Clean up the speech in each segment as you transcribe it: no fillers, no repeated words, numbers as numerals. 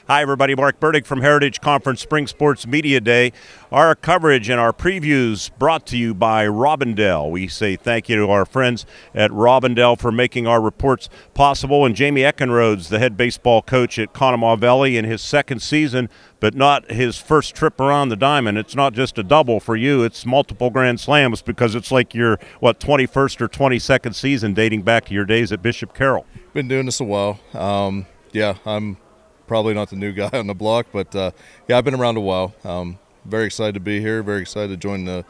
Hi, everybody. Mark Bertig from Heritage Conference Spring Sports Media Day. Our coverage and our previews brought to you by Robindale. We say thank you to our friends at Robindale for making our reports possible. And Jamie Eckenrode's the head baseball coach at Conemaugh Valley in his second season, but not his first trip around the diamond. It's not just a double for you. It's multiple Grand Slams because it's like your, 21st or 22nd season dating back to your days at Bishop Carroll. Been doing this a while. Yeah, I'm probably not the new guy on the block, but yeah, I've been around a while. Very excited to be here, very excited to join the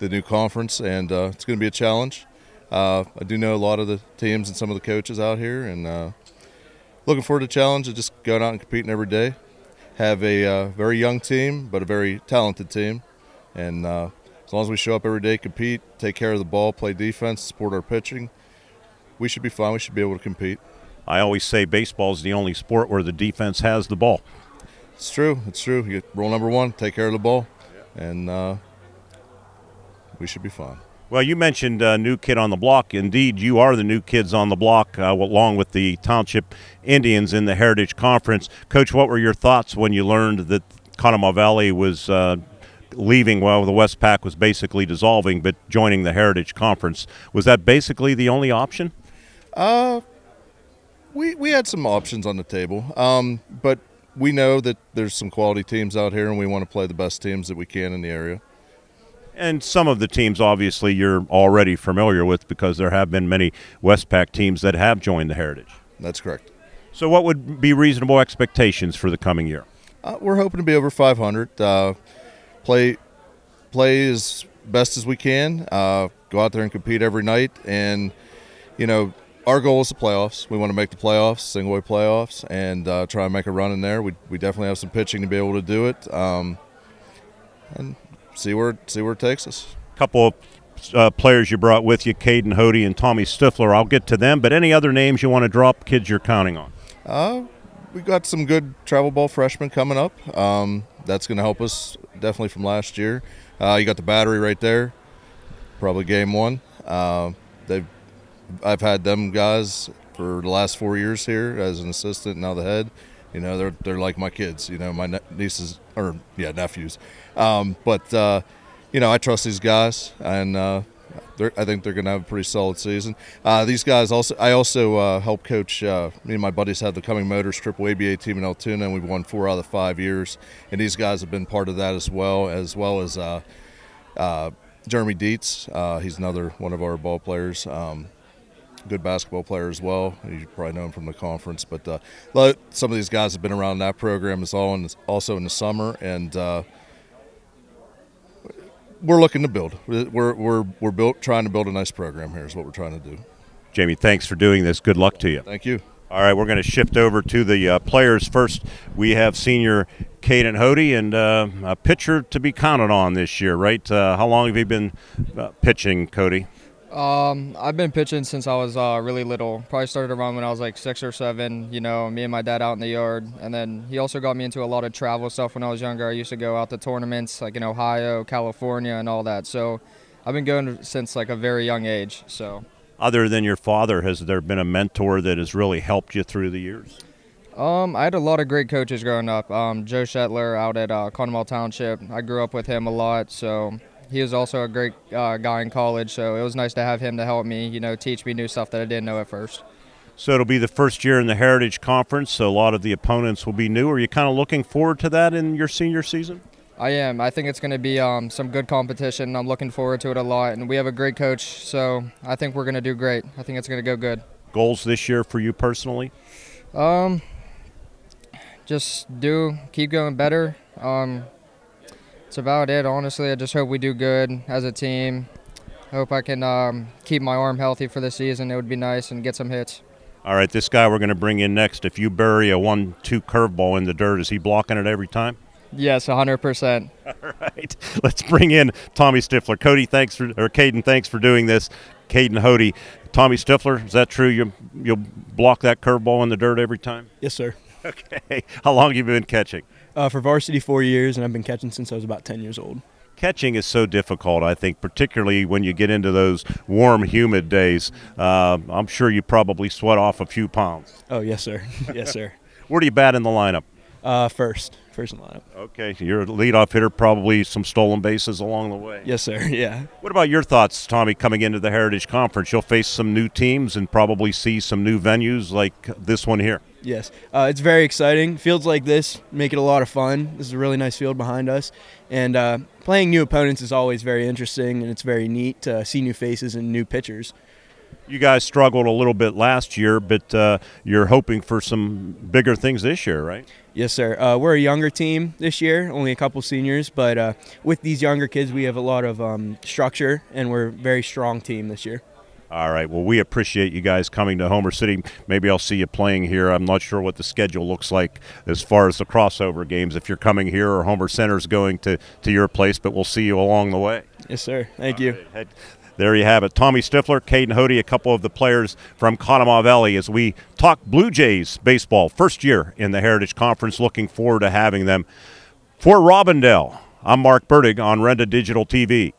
new conference, and it's going to be a challenge. I do know a lot of the teams and some of the coaches out here, and looking forward to the challenge of just going out and competing every day. Have a very young team, but a very talented team, and as long as we show up every day, compete, take care of the ball, play defense, support our pitching, we should be fine. We should be able to compete. I always say baseball is the only sport where the defense has the ball. It's true. It's true. You get rule number one, take care of the ball, and we should be fine. Well, you mentioned new kid on the block. Indeed, you are the new kids on the block, along with the Township Indians in the Heritage Conference. Coach, what were your thoughts when you learned that Conemaugh Valley was leaving? Well, the Westpac was basically dissolving, but joining the Heritage Conference. Was that basically the only option? We had some options on the table, but we know that there's some quality teams out here, and we want to play the best teams that we can in the area. And some of the teams, obviously, you're already familiar with because there have been many Westpac teams that have joined the Heritage. That's correct. So what would be reasonable expectations for the coming year? We're hoping to be over 500, play as best as we can, go out there and compete every night, and, you know, our goal is the playoffs. We want to make the playoffs, single-way playoffs, and try and make a run in there. We definitely have some pitching to be able to do it, and see where it takes us. A couple of players you brought with you, Caden Hody and Tommy Stifler. I'll get to them, but any other names you want to drop, kids you're counting on? We got some good travel ball freshmen coming up. That's going to help us definitely from last year. You got the battery right there, probably game one. I've had them guys for the last 4 years here as an assistant, now the head. You know, they're like my kids. You know, my nieces or nephews. But you know, I trust these guys, and I think they're going to have a pretty solid season. These guys I also help coach. Me and my buddies have the Coming Motors Triple ABA team in Altoona, and we've won 4 out of the 5 years. And these guys have been part of that as well as Jeremy Dietz. He's another one of our ball players. Good basketball player as well. You probably know him from the conference, but some of these guys have been around that program also in the summer, and we're looking to build. We're trying to build a nice program here is what we're trying to do. Jamie, thanks for doing this. Good luck to you. Thank you. All right, we're going to shift over to the players first. We have senior Caden Hody and a pitcher to be counted on this year, right? How long have you been pitching, Cody? I've been pitching since I was really little. Probably started around when I was like 6 or 7, you know, me and my dad out in the yard. And then he also got me into a lot of travel stuff when I was younger. I used to go out to tournaments like in Ohio, California, and all that. So I've been going since like a very young age. So, other than your father, has there been a mentor that has really helped you through the years? I had a lot of great coaches growing up. Joe Shetler out at Conemaugh Township. I grew up with him a lot, so he was also a great guy in college, so it was nice to have him to help me, you know, teach me new stuff that I didn't know at first. So it'll be the first year in the Heritage Conference, so a lot of the opponents will be new. Are you kind of looking forward to that in your senior season? I am. I think it's going to be some good competition. I'm looking forward to it a lot, and we have a great coach, so I think we're going to do great. I think it's going to go good. Goals this year for you personally? Just keep going better. That's about it, honestly. I just hope we do good as a team. I hope I can keep my arm healthy for the season. It would be nice, and get some hits. All right, this guy we're going to bring in next, if you bury a 1-2 curveball in the dirt, is he blocking it every time? Yes, 100%. All right, let's bring in Tommy Stifler. Caden, thanks for doing this. Caden Hody. Tommy Stifler, is that true? You'll block that curveball in the dirt every time? Yes, sir. Okay. How long have you been catching? For varsity, 4 years, and I've been catching since I was about 10 years old. Catching is so difficult, I think, particularly when you get into those warm, humid days. I'm sure you probably sweat off a few pounds. Oh, yes, sir. Yes, sir. Where do you bat in the lineup? First in lineup. Okay, you're a leadoff hitter, probably some stolen bases along the way. Yes, sir. Yeah. What about your thoughts, Tommy, coming into the Heritage Conference? You'll face some new teams and probably see some new venues like this one here. Yes. It's very exciting. Fields like this make it a lot of fun. This is a really nice field behind us. And playing new opponents is always very interesting, and it's very neat to see new faces and new pitchers. You guys struggled a little bit last year, but you're hoping for some bigger things this year, right? Yes, sir. We're a younger team this year, only a couple seniors, but with these younger kids, we have a lot of structure, and we're a very strong team this year. All right. Well, we appreciate you guys coming to Homer City. Maybe I'll see you playing here. I'm not sure what the schedule looks like as far as the crossover games, if you're coming here or Homer Center's going to your place, but we'll see you along the way. Yes, sir. Thank you. Right. There you have it. Tommy Stifler, Caden Hody, a couple of the players from Conemaugh Valley as we talk Blue Jays baseball. First year in the Heritage Conference. Looking forward to having them. For Robindale, I'm Mark Bertig on Renda Digital TV.